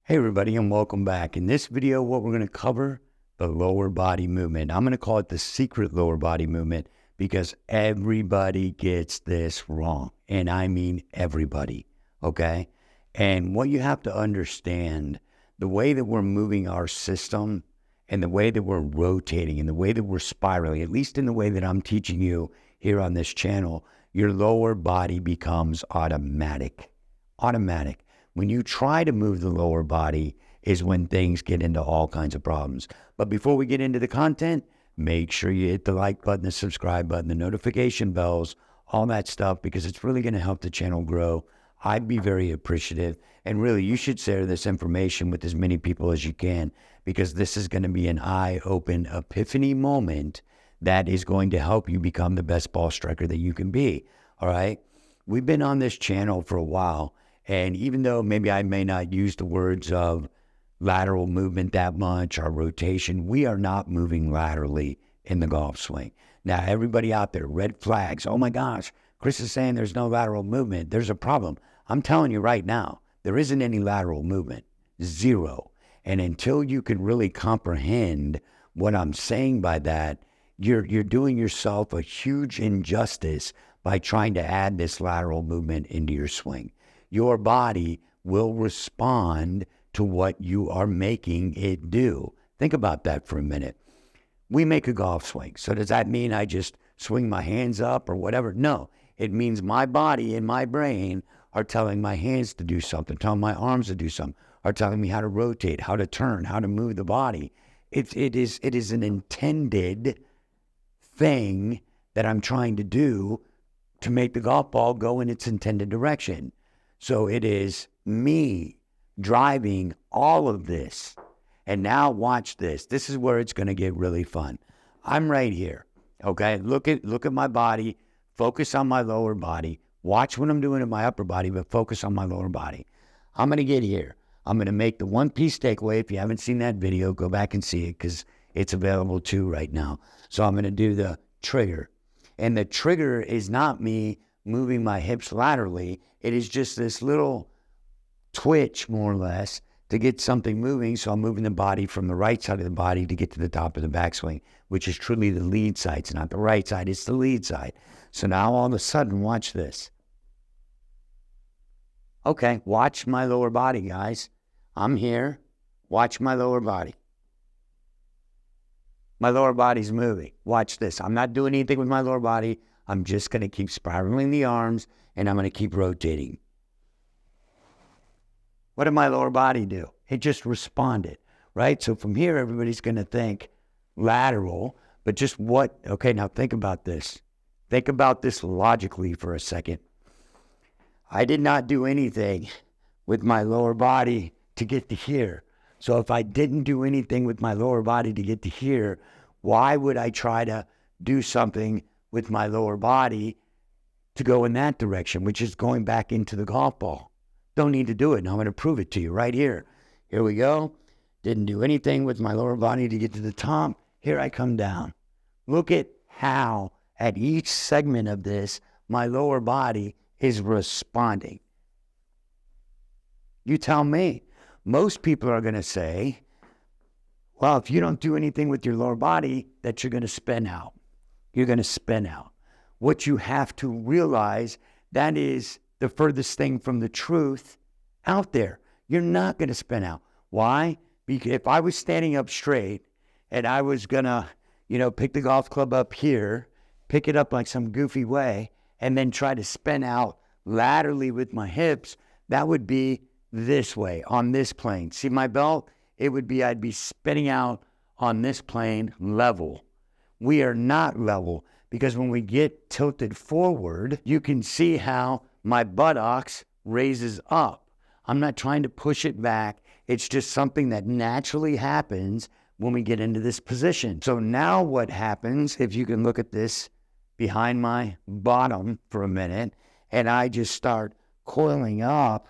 Hey everybody, and welcome back. In this video, what we're going to cover, the lower body movement. I'm going to call it the secret lower body movement because everybody gets this wrong. And I mean everybody, okay? And what you have to understand, the way that we're moving our system and the way that we're rotating and the way that we're spiraling, at least in the way that I'm teaching you here on this channel, your lower body becomes automatic. Automatic. When you try to move the lower body is when things get into all kinds of problems. But before we get into the content, make sure you hit the like button, the subscribe button, the notification bells, all that stuff, because it's really going to help the channel grow. I'd be very appreciative. And really, you should share this information with as many people as you can, because this is going to be an eye-open epiphany moment that is going to help you become the best ball striker that you can be. All right? We've been on this channel for a while. And even though maybe I may not use the words of lateral movement that much or rotation, we are not moving laterally in the golf swing. Now, everybody out there, red flags. Oh my gosh, Chris is saying there's no lateral movement. There's a problem. I'm telling you right now, there isn't any lateral movement. Zero. And until you can really comprehend what I'm saying by that, you're doing yourself a huge injustice by trying to add this lateral movement into your swing. Your body will respond to what you are making it do. Think about that for a minute. We make a golf swing. So does that mean I just swing my hands up or whatever? No, it means my body and my brain are telling my hands to do something, telling my arms to do something, are telling me how to rotate, how to turn, how to move the body. It is an intended thing that I'm trying to do to make the golf ball go in its intended direction. So it is me driving all of this. And now watch this. This is where it's going to get really fun. I'm right here. Okay. Look at my body. Focus on my lower body. Watch what I'm doing in my upper body, but focus on my lower body. I'm going to get here. I'm going to make the one piece takeaway. If you haven't seen that video, go back and see it because it's available too right now. So I'm going to do the trigger. And the trigger is not me moving my hips laterally. It is just this little twitch, more or less, to get something moving. So I'm moving the body from the right side of the body to get to the top of the backswing, which is truly the lead side. It's not the right side, it's the lead side. So now all of a sudden, watch this. Okay, watch my lower body, guys. I'm here. Watch my lower body. My lower body's moving. Watch this. I'm not doing anything with my lower body. I'm just going to keep spiraling the arms, and I'm going to keep rotating. What did my lower body do? It just responded, right? So from here, everybody's going to think lateral, but just what? Okay, now think about this. Think about this logically for a second. I did not do anything with my lower body to get to here. So if I didn't do anything with my lower body to get to here, why would I try to do something with my lower body to go in that direction, which is going back into the golf ball? Don't need to do it. And I'm going to prove it to you right here. Here we go. Didn't do anything with my lower body to get to the top. Here I come down. Look at how at each segment of this, my lower body is responding. You tell me. Most people are going to say, well, if you don't do anything with your lower body, that you're going to spin out. You're going to spin out. What you have to realize, that is the furthest thing from the truth out there. You're not going to spin out. Why? Because if I was standing up straight and I was going to, pick the golf club up here, pick it up like some goofy way, and then try to spin out laterally with my hips, that would be this way, on this plane. See my belt? It would be, I'd be spinning out on this plane level. We are not level because when we get tilted forward, you can see how my buttocks raises up. I'm not trying to push it back. It's just something that naturally happens when we get into this position. So now what happens, if you can look at this behind my bottom for a minute, and I just start coiling up,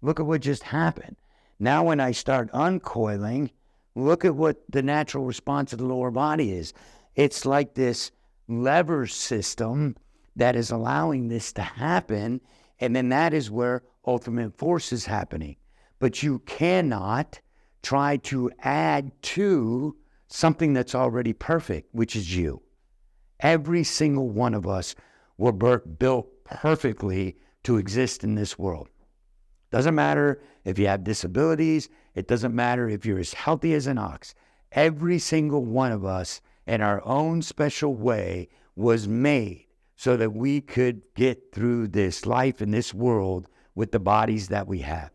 look at what just happened. Now when I start uncoiling, look at what the natural response of the lower body is. It's like this lever system that is allowing this to happen, and then that is where ultimate force is happening. but you cannot try to add to something that's already perfect, which is you. Every single one of us were built perfectly to exist in this world. Doesn't matter if you have disabilities. It doesn't matter if you're as healthy as an ox. Every single one of us, in our own special way, was made so that we could get through this life in this world with the bodies that we have.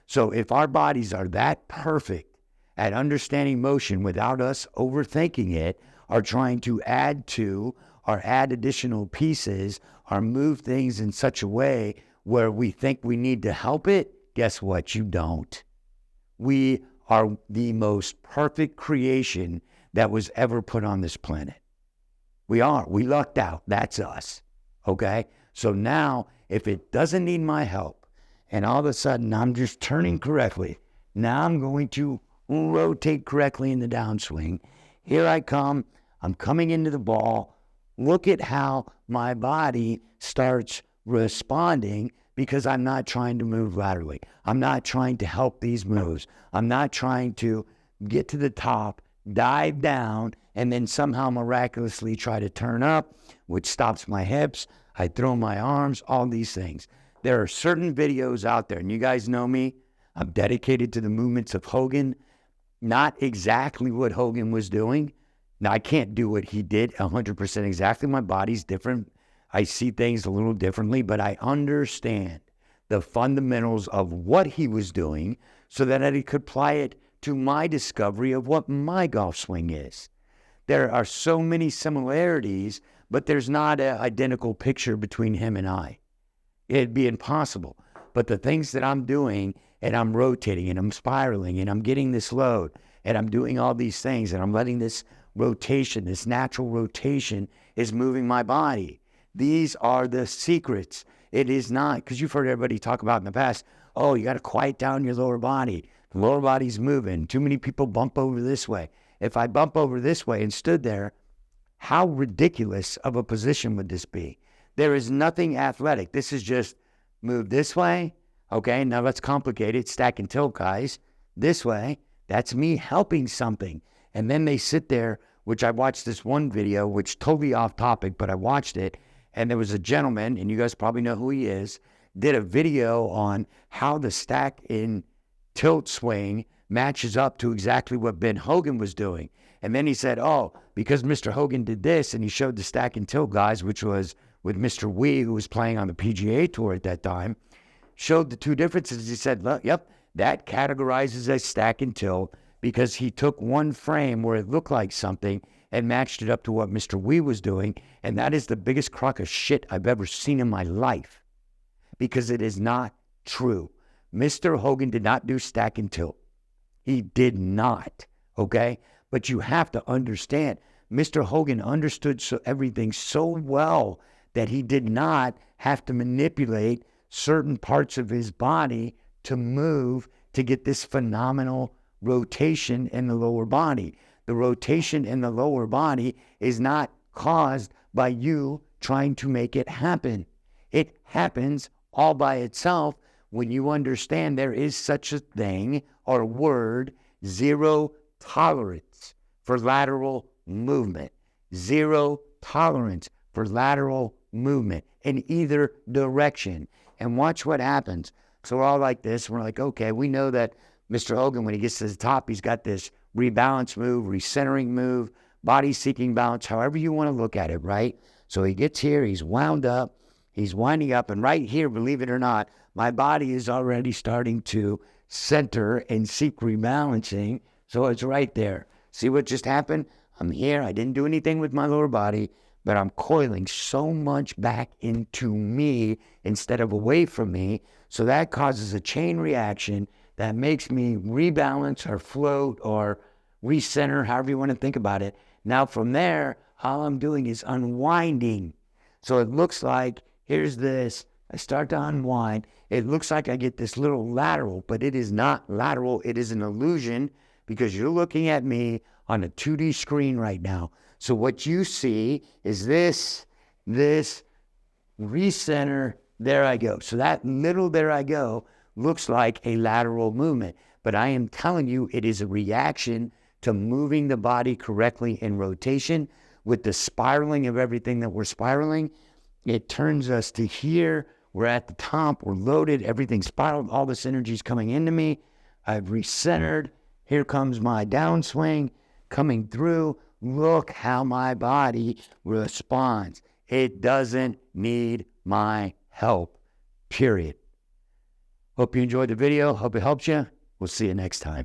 So if our bodies are that perfect at understanding motion without us overthinking it, or trying to add to or add additional pieces or move things in such a way where we think we need to help it, guess what? You don't. We are the most perfect creation that was ever put on this planet. We are. We lucked out. That's us. Okay? So now, if it doesn't need my help, and all of a sudden I'm just turning correctly, now I'm going to rotate correctly in the downswing. Here I come. I'm coming into the ball. Look at how my body starts responding because I'm not trying to move laterally. I'm not trying to help these moves. I'm not trying to get to the top, dive down, and then somehow miraculously try to turn up, which stops my hips. I throw my arms, all these things. There are certain videos out there, and you guys know me. I'm dedicated to the movements of Hogan. Not exactly what Hogan was doing. Now, I can't do what he did 100% exactly. My body's different. I see things a little differently, but I understand the fundamentals of what he was doing so that I could apply it to my discovery of what my golf swing is. There are so many similarities, but there's not an identical picture between him and I. It'd be impossible. But the things that I'm doing, and I'm rotating, and I'm spiraling, and I'm getting this load, and I'm doing all these things, and I'm letting this rotation, this natural rotation is moving my body. These are the secrets. It is not, because you've heard everybody talk about in the past, oh, you got to quiet down your lower body. The lower body's moving. Too many people bump over this way. If I bump over this way and stood there, how ridiculous of a position would this be? There is nothing athletic. This is just move this way. Okay, now let's complicate it. Stack and tilt, guys. This way. That's me helping something. And then they sit there, which I watched this one video, which totally off topic, but I watched it. And there was a gentleman, and you guys probably know who he is, did a video on how the stack and tilt swing matches up to exactly what Ben Hogan was doing. And then he said, oh, because Mr. Hogan did this, and he showed the stack and tilt guys, which was with Mr. Wee, who was playing on the PGA Tour at that time, showed the two differences. He said, look, yep, that categorizes as stack and tilt because he took one frame where it looked like something and matched it up to what Mr. Wee was doing. And that is the biggest crock of shit I've ever seen in my life because it is not true. Mr. Hogan did not do stack and tilt. He did not, okay? But you have to understand, Mr. Hogan understood everything so well that he did not have to manipulate certain parts of his body to move to get this phenomenal rotation in the lower body. The rotation in the lower body is not caused by you trying to make it happen. It happens all by itself when you understand there is such a thing or word, zero tolerance for lateral movement. Zero tolerance for lateral movement in either direction. And watch what happens. So we're all like this. We're like, okay, we know that Mr. Hogan, when he gets to the top, he's got this rebalance move, recentering move, body-seeking bounce, however you want to look at it, right? So he gets here, he's wound up, he's winding up, and right here, believe it or not, my body is already starting to center and seek rebalancing, so it's right there. See what just happened? I'm here, I didn't do anything with my lower body, but I'm coiling so much back into me instead of away from me, so that causes a chain reaction that makes me rebalance or float or recenter, however you want to think about it. Now from there, all I'm doing is unwinding. So it looks like, here's this, I start to unwind. It looks like I get this little lateral, but it is not lateral. It is an illusion because you're looking at me on a 2D screen right now. So what you see is this recenter, there I go. So that middle there I go looks like a lateral movement. But I am telling you, it is a reaction to moving the body correctly in rotation. With the spiraling of everything that we're spiraling, it turns us to here. We're at the top. We're loaded. Everything's spiraled. All this energy is coming into me. I've recentered. Here comes my downswing coming through. Look how my body responds. It doesn't need my help, period. Hope you enjoyed the video. Hope it helped you. We'll see you next time.